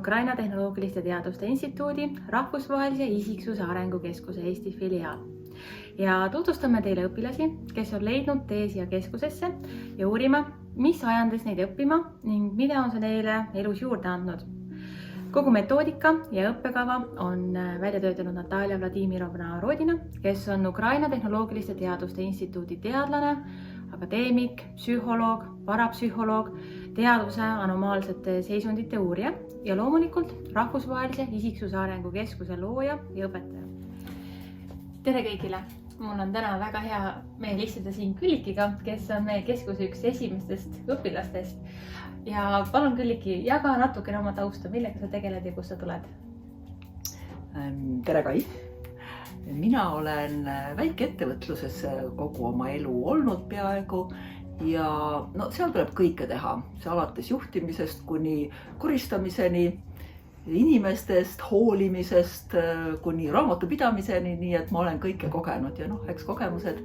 Ukraina Tehnoloogiliste Teaduste Instituudi rahvusvahelise isiksuse arengukeskuse Eesti filiaal. Ja tutvustame teile õpilasi, kes on leidnud tee siia keskusesse ja uurima, mis ajandas neid õppima ning mida on see neile elus juurde andnud. Kogu metoodika ja õppekava on välja töötanud Natalja Vladimirovna Rodina, kes on Ukraina Tehnoloogiliste Teaduste Instituudi teadlane, akadeemik, psühholoog, parapsühholoog, teaduse anomaalsete seisundite uurija ja loomulikult rahvusvahelise isiksuse arengukeskuse looja ja õpetaja. Tere kõigile! Mul on täna väga hea meel istuda siin Küllikiga, kes on meie keskuse üks esimestest õpilastest. Ja palun Külliki, jaga natukene oma tausta, millega sa tegeled ja kust sa tuled? Tere Kai! Mina olen väikeettevõtluses kogu oma elu olnud peaaegu ja seal tuleb kõike teha. See alates juhtimisest kuni koristamiseni, inimestest, hoolimisest kuni raamatupidamiseni, nii et ma olen kõike kogenud ja eks kogemused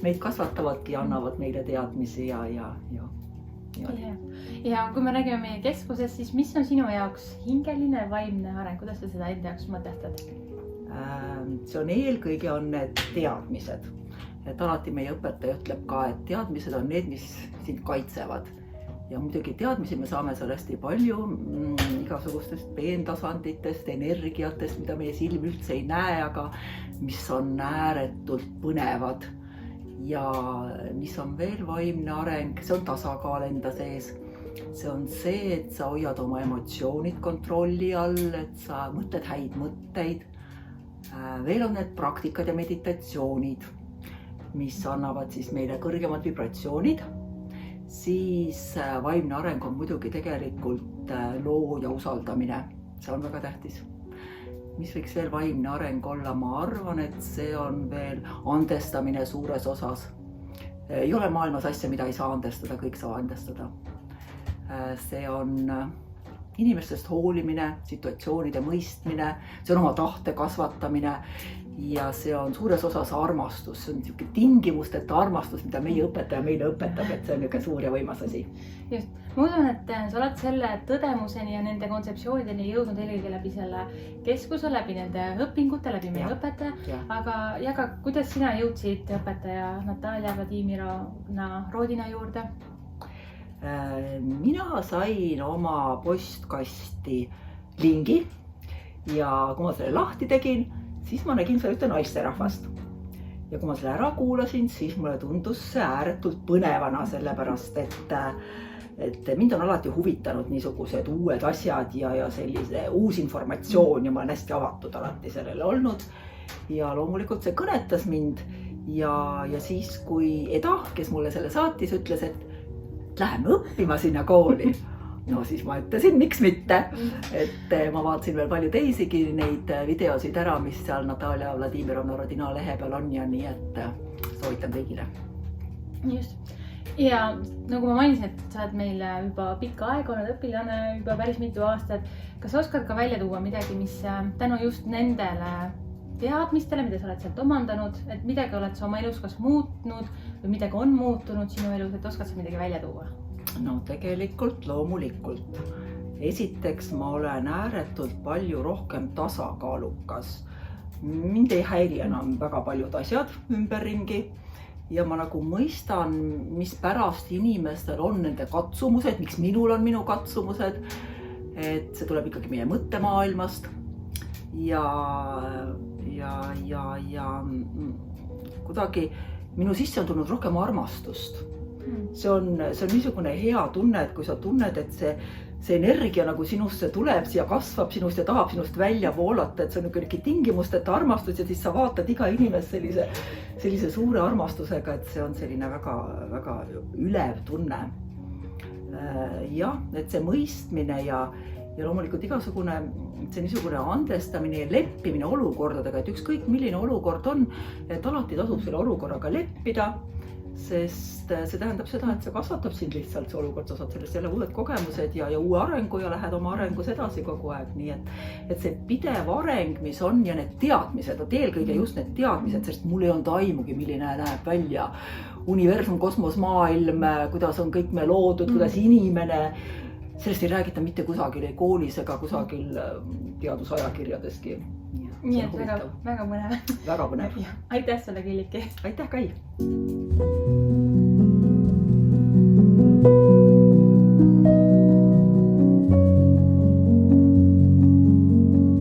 meid kasvatavadki ja annavad meile teadmisi ja. Ja kui me räägime meie keskusest, siis mis on sinu jaoks hingeline vaimne areng, kuidas sa seda enda jaoks mõtestad? See on eelkõige on need teadmised. Et alati meie õpetaja ütleb ka, et teadmised on need, mis sind kaitsevad. Ja muidugi teadmisi me saame sellest palju, igasugustest peentasanditest, energiatest, mida meie silm üldse ei näe, aga mis on ääretult põnevad. Ja mis on veel vaimne areng, see on tasakaal enda sees. See on see, et sa hoiad oma emotsioonid kontrolli all, et sa mõtled häid mõtteid. Veel on need praktikad ja meditatsioonid, mis annavad siis meile kõrgemad vibratsioonid. Siis vaimne areng on muidugi tegelikult loo ja usaldamine. See on väga tähtis. Mis võiks veel vaimne areng olla? Ma arvan, et see on veel andestamine suures osas. Ei ole maailmas asja, mida ei saa andestada, kõik saa andestada. See on inimestest hoolimine, situatsioonide mõistmine, see on oma tahte kasvatamine ja see on suures osas armastus. See on tingimusteta armastus, mida meie õpetaja meile õpetab, et see on niisugune suur ja võimas asi. Just. Ma usun, et sa oled selle tõdemuseni ja nende kontseptsioonideni jõudnud eelkõige läbi selle keskuse, läbi nende õpingute, läbi meie õpetaja. Aga jaga, kuidas sina jõudsid õpetaja Natalja Vladimirovna Rodina juurde? Mina sain oma postkasti lingi ja kui ma selle lahti tegin, siis ma nägin seal ühte naisterahvast. Ja kui ma selle ära kuulasin, siis mulle tundus see ääretult põnevana, sellepärast, et mind on alati huvitanud niisugused uued asjad ja sellise uus informatsioon ja ma olen hästi avatud alati sellele olnud. Ja loomulikult see kõnetas mind ja siis kui Eda, kes mulle selle saatis, ütles, et läheme õppima sinna kooli. No siis ma ütlesin, miks mitte. Et ma vaatasin veel palju teisigi neid videosid ära, mis seal Natalja Vladimirovna Rodina lehe peal on ja nii, et soovitan kõigile. Just. Ja nagu ma mainisin, et sa oled meil juba pikka aega olnud õpilane, juba päris mitu aastat. Kas sa oskad ka välja tuua midagi, mis tänu just nendele teadmistele, mida sa oled sealt omandanud, et midagi oled sa oma elus kas muutnud või midagi on muutunud sinu elus, et oskad sa midagi välja tuua? No tegelikult loomulikult. Esiteks ma olen ääretult palju rohkem tasakaalukas. Mind ei häiri enam väga paljud asjad ümberringi ja ma nagu mõistan, mis pärast inimestel on nende katsumused, miks minul on minu katsumused, et see tuleb ikkagi meie mõttemaailmast ja kuidagi minu sisse on tulnud rohkem armastust. See on niisugune hea tunne, et kui sa tunned, et see energia nagu sinusse tuleb, siia kasvab sinust ja tahab sinust välja voolata, et see on niisugune tingimusteta armastus ja siis sa vaatad iga inimest sellise suure armastusega, et see on selline väga, väga ülev tunne. Jah, et see mõistmine ja loomulikult igasugune see niisugune andestamine ja leppimine olukordadega, et ükskõik milline olukord on, et alati tasub selle olukorraga leppida, sest see tähendab seda, et see kasvatab sind lihtsalt see olukord, sa saad sellest jälle uued kogemused ja uue arengu ja lähed oma arengus edasi kogu aeg, nii et see pidev areng, mis on ja need teadmised, eelkõige just need teadmised, sest mul ei olnud aimugi, milline näeb välja universum, kosmos, maailm, kuidas on kõik me loodud, kuidas inimene sellest ei räägita mitte kusagil, ei koolis ega kusagil teadusajakirjadeski. Nii et väga põnev. Väga põnev. Aitäh sulle, Külliki! Aitäh, Kai!